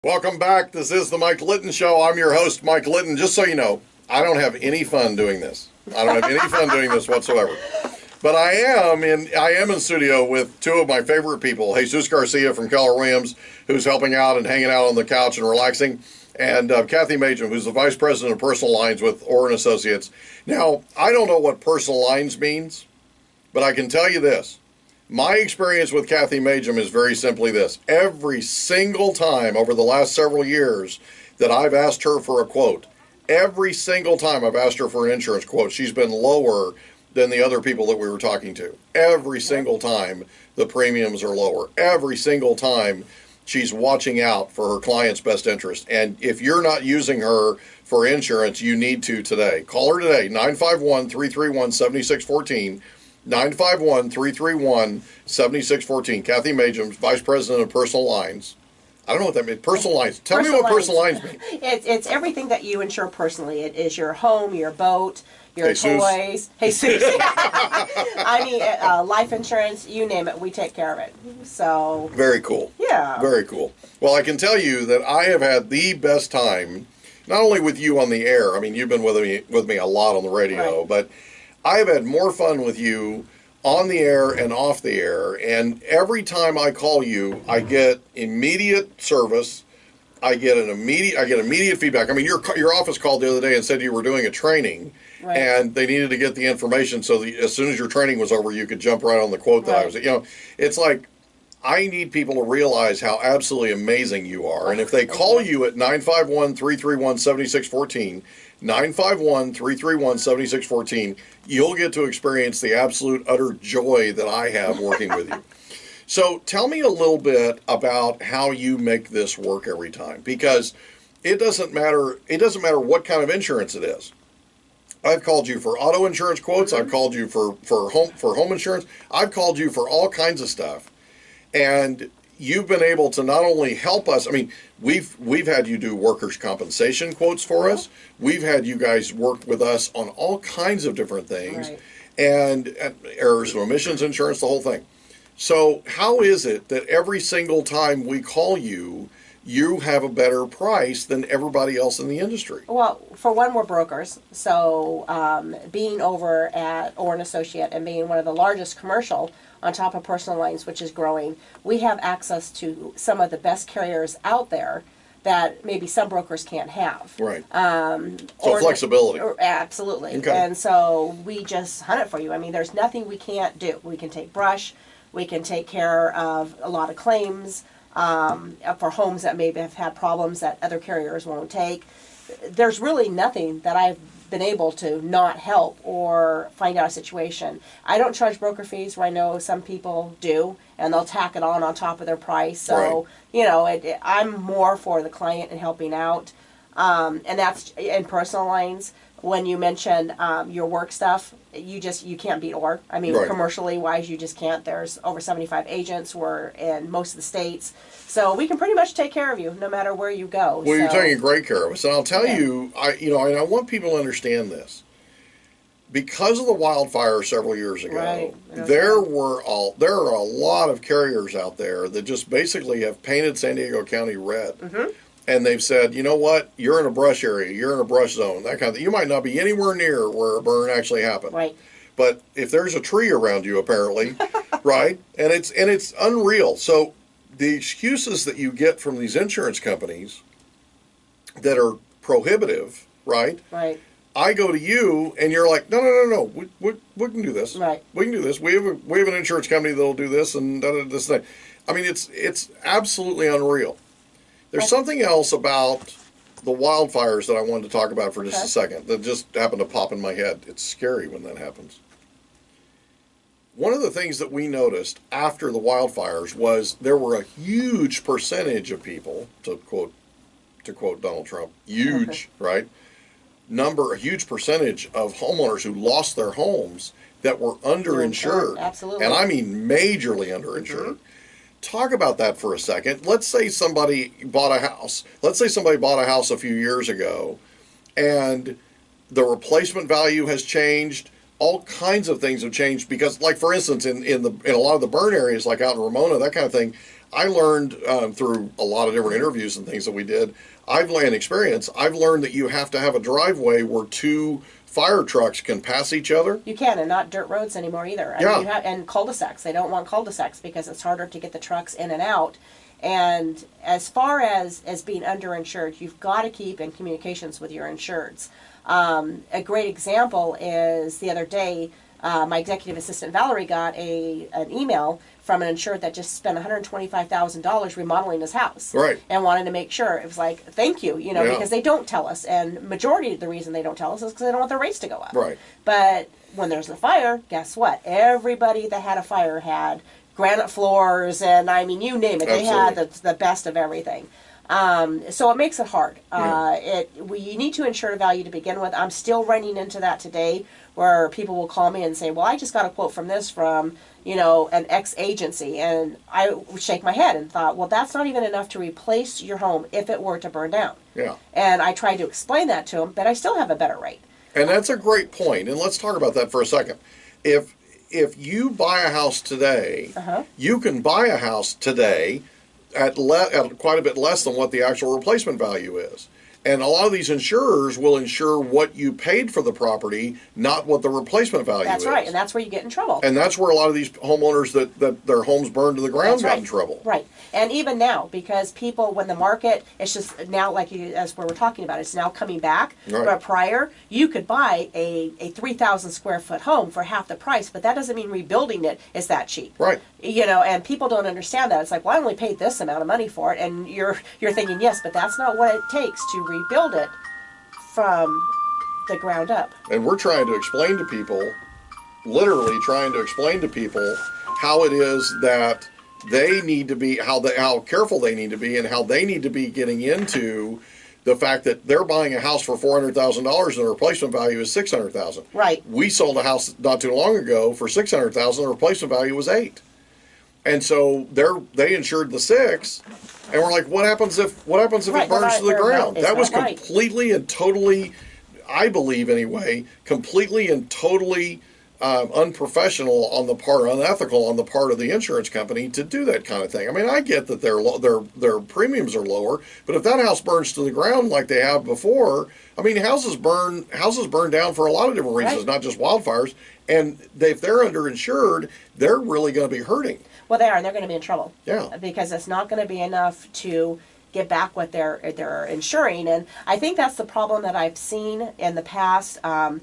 Welcome back. This is the Mike Litton Show. I'm your host, Mike Litton. Just so you know, I don't have any fun doing this. I don't have any fun doing this whatsoever. But I am in studio with two of my favorite people, Jesus Garcia from Keller Williams, who's helping out and hanging out on the couch and relaxing, and Kathy MAH00475, who's the Vice President of Personal Lines with Orr & Associates. Now, I don't know what personal lines means, but I can tell you this. My experience with Kathy MAH00475 is very simply this. Every single time over the last several years that I've asked her for a quote, every single time I've asked her for an insurance quote, she's been lower than the other people that we were talking to. Every single time the premiums are lower. Every single time she's watching out for her client's best interest. And if you're not using her for insurance, you need to today. Call her today, 951-331-7614. 951-331-7614. Kathy MAH00475, Vice President of Personal Lines. I don't know what that means. Personal lines. Tell me what personal lines mean. It's everything that you insure personally. It is your home, your boat, your toys. Jesus. I mean, life insurance, you name it, we take care of it. So very cool. Yeah. Very cool. Well, I can tell you that I have had the best time, not only with you on the air. I mean, you've been with me a lot on the radio, but I've had more fun with you on the air and off the air, and every time I call you, I get immediate service. I get immediate feedback. I mean, your office called the other day and said you were doing a training, and they needed to get the information so that as soon as your training was over, you could jump right on the quote that I was. It's like I need people to realize how absolutely amazing you are, and if they call you at 951-331-7614. 951-331-7614, you'll get to experience the absolute utter joy that I have working with you. So tell me a little bit about how you make this work every time, because it doesn't matter what kind of insurance it is. I've called you for auto insurance quotes, I've called you for home insurance, I've called you for all kinds of stuff. And you've been able to not only help us, I mean, we've had you do workers' compensation quotes for us. We've had you guys work with us on all kinds of different things, and errors and omissions insurance, the whole thing. So how is it that every single time we call you, you have a better price than everybody else in the industry? Well, for one, we're brokers. So being over at Orr & Associate and being one of the largest commercial on top of personal lines, which is growing, we have access to some of the best carriers out there that maybe some brokers can't have. Right. So flexibility. Absolutely. Okay. And so we just hunt it for you. I mean, there's nothing we can't do. We can take brush. We can take care of a lot of claims for homes that maybe have had problems that other carriers won't take. There's really nothing that I've been able to not help or find out a situation. I don't charge broker fees, where I know some people do, and they'll tack it on top of their price. So, I'm more for the client and helping out. And that's in personal lines. When you mention your work stuff, you can't beat Orr. I mean, commercially wise, you just can't. There's over 75 agents. We're in most of the states. So we can pretty much take care of you no matter where you go. Well, you're taking great care of us. And I'll tell you, I want people to understand this. Because of the wildfire several years ago, there are a lot of carriers out there that just basically have painted San Diego County red. And they've said, you know what, you're in a brush area, you're in a brush zone, that kind of thing. You might not be anywhere near where a burn actually happened. Right. But if there's a tree around you, apparently, right? And it's unreal. So the excuses that you get from these insurance companies that are prohibitive, right? Right. I go to you, and you're like, no. We can do this. Right. We can do this. We have an insurance company that'll do this and this thing. I mean, it's absolutely unreal. There's something else about the wildfires that I wanted to talk about for just a second that just happened to pop in my head. It's scary when that happens. One of the things that we noticed after the wildfires was there were a huge percentage of people, to quote Donald Trump, huge, right? A huge percentage of homeowners who lost their homes that were underinsured. Absolutely. And I mean majorly underinsured. Talk about that for a second. Let's say somebody bought a house. A few years ago, and the replacement value has changed. All kinds of things have changed because, like for instance, in a lot of the burn areas, like out in Ramona, that kind of thing, I learned through a lot of different interviews and things that we did, I've learned that you have to have a driveway where two fire trucks can pass each other. You can, and not dirt roads anymore either. I mean, and cul-de-sacs. They don't want cul-de-sacs because it's harder to get the trucks in and out. And as far as being underinsured, you've got to keep in communications with your insureds. A great example is the other day, my executive assistant Valerie got an email from an insured that just spent $125,000 remodeling his house, right? And wanted to make sure. It was like, thank you, because they don't tell us, and majority of the reason they don't tell us is because they don't want the rates to go up, right? But when there's a fire, guess what? Everybody that had a fire had granite floors, and I mean, you name it, they had the best of everything. So it makes it hard. You need to insure a value to begin with. I'm still running into that today, where people will call me and say, well, I just got a quote from an X agency, and I would shake my head and thought, well, that's not even enough to replace your home if it were to burn down. Yeah. And I tried to explain that to them, but I still have a better rate. And that's a great point, and let's talk about that for a second. If you buy a house today, you can buy a house today at quite a bit less than what the actual replacement value is. And a lot of these insurers will insure what you paid for the property, not what the replacement value is. That's right, and that's where you get in trouble. And that's where a lot of these homeowners that their homes burned to the ground got in trouble. Right, and even now, because people, when the market, it's just now, as we were talking about, it's now coming back. Right. But prior, you could buy a 3,000 square foot home for half the price, but that doesn't mean rebuilding it is that cheap. Right. And people don't understand that. It's like, well, I only paid this amount of money for it, and you're thinking, yes, but that's not what it takes to rebuild it from the ground up. And we're trying to explain to people, literally trying to explain to people how it is that they need to be, how careful they need to be, and how they need to be getting into the fact that they're buying a house for $400,000 and the replacement value is $600,000. Right. We sold a house not too long ago for $600,000. The replacement value was $8,000. And so they insured the $6,000, and we're like, what happens if it burns to the ground? That was completely and totally, I believe anyway, completely and totally unprofessional unethical on the part of the insurance company to do that kind of thing. I mean, I get that their premiums are lower, but if that house burns to the ground like they have before, I mean, houses burn down for a lot of different reasons, not just wildfires. And if they're underinsured, they're really going to be hurting. Well, they are, and they're going to be in trouble. Yeah. Because it's not going to be enough to get back what they're insuring. And I think that's the problem that I've seen in the past. When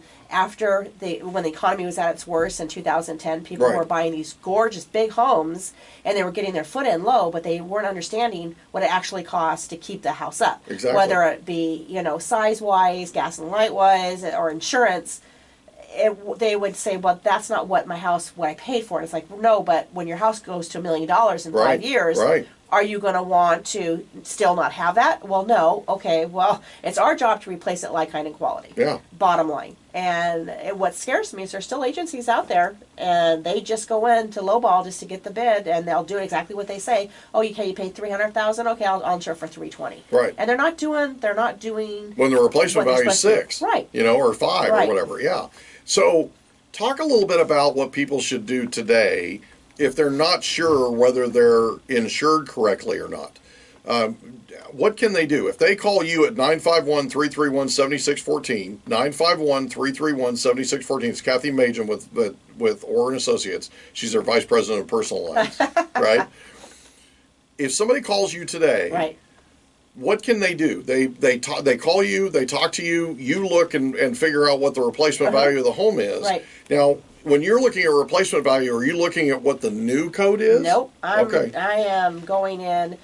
the economy was at its worst in 2010, people were buying these gorgeous big homes, and they were getting their foot in low, but they weren't understanding what it actually costs to keep the house up. Exactly. Whether it be, size-wise, gas and light-wise, or insurance. They would say, well, that's not what I paid for. It's like, no, but when your house goes to $1 million in 5 years, are you going to want to still not have that? Well, no. Okay, well, it's our job to replace it like, kind, and quality. Yeah. Bottom line. And what scares me is there's still agencies out there, and they just go in to lowball just to get the bid, and they'll do exactly what they say. Oh, you paid $300,000. Okay, I'll insure for $320,000. Right. And they're not doing when the replacement value is $6,000. Right. Or $5,000 or whatever. Yeah. So, talk a little bit about what people should do today if they're not sure whether they're insured correctly or not. What can they do? If they call you at 951-331-7614, 951-331-7614, it's Kathy Machen with Orr & Associates. She's their Vice President of Personal Lines, right? If somebody calls you today, what can they do? They call you, they talk to you, you look and figure out what the replacement value of the home is. Right. Now, when you're looking at replacement value, are you looking at what the new code is? Nope. I am going in.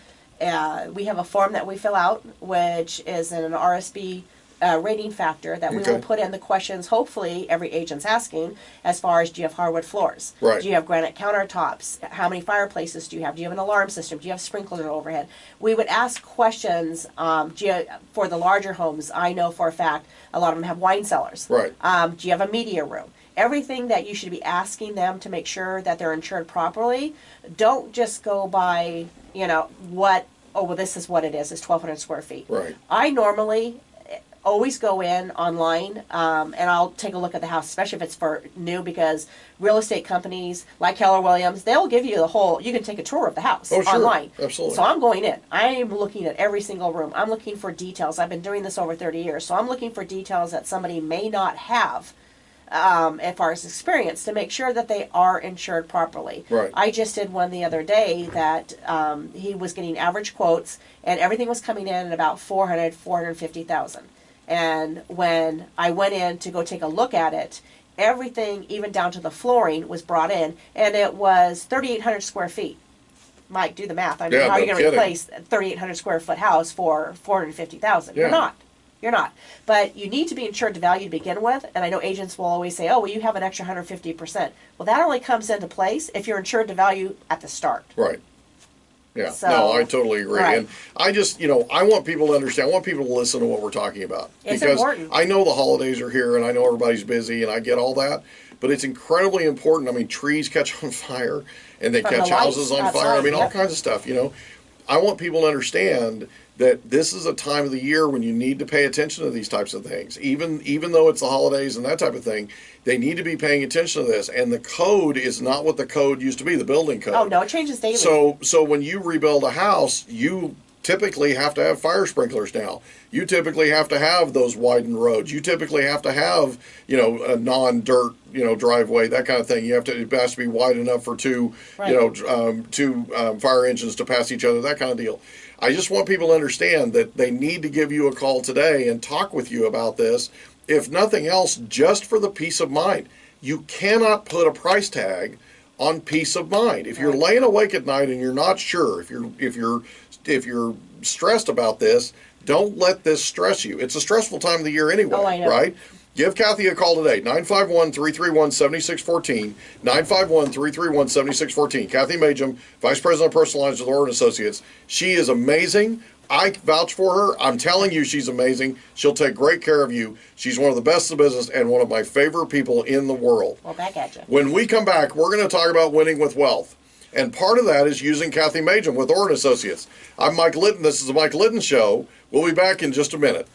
We have a form that we fill out, which is an RSB rating factor that we will put in the questions, hopefully every agent's asking, as far as, do you have hardwood floors? Right. Do you have granite countertops? How many fireplaces do you have? Do you have an alarm system? Do you have sprinklers overhead? We would ask questions for the larger homes. I know for a fact a lot of them have wine cellars. Right. Do you have a media room? Everything that you should be asking them to make sure that they're insured properly. Don't just go by, this is what it is. It's 1,200 square feet. Right. I normally always go in online, and I'll take a look at the house, especially if it's for new, because real estate companies like Keller Williams, they'll give you you can take a tour of the house online. Absolutely. So I'm going in. I am looking at every single room. I'm looking for details. I've been doing this over 30 years, so I'm looking for details that somebody may not have as far as experience, to make sure that they are insured properly. Right. I just did one the other day that he was getting average quotes, and everything was coming in at about 450,000. And when I went in to go take a look at it, everything, even down to the flooring, was brought in, and it was 3,800 square feet. Mike, do the math. I mean, how are you going to replace a 3,800 square foot house for 450,000? Yeah. You're not. You're not. But you need to be insured to value to begin with. And I know agents will always say, oh, well, you have an extra 150%. Well, that only comes into place if you're insured to value at the start. Right. Yeah. So, no, I totally agree. right. And I just, I want people to understand. I want people to listen to what we're talking about. It's because important. I know the holidays are here, and I know everybody's busy, and I get all that. But it's incredibly important. I mean, trees catch on fire, and they catch houses on fire. I mean, all kinds of stuff, I want people to understand that this is a time of the year when you need to pay attention to these types of things. Even though it's the holidays and that type of thing, they need to be paying attention to this. And the code is not what the code used to be, the building code. Oh, no, it changes daily. So when you rebuild a house, you typically have to have fire sprinklers now. You typically have to have those widened roads. You typically have to have, a non-dirt, driveway, that kind of thing. It has to be wide enough for two fire engines to pass each other, that kind of deal. I just want people to understand that they need to give you a call today and talk with you about this. If nothing else, just for the peace of mind. You cannot put a price tag on peace of mind. If you're laying awake at night and you're not sure, if you're stressed about this, don't let this stress you. It's a stressful time of the year anyway, right? Give Kathy a call today, 951-331-7614, 951-331-7614. Kathy Majum, Vice President of Personal Lines with Orr & Associates. She is amazing. I vouch for her. I'm telling you, she's amazing. She'll take great care of you. She's one of the best in the business and one of my favorite people in the world. Well, back at you. When we come back, we're going to talk about winning with wealth. And part of that is using Kathy Majum with Orr & Associates. I'm Mike Litton. This is the Mike Litton Show. We'll be back in just a minute.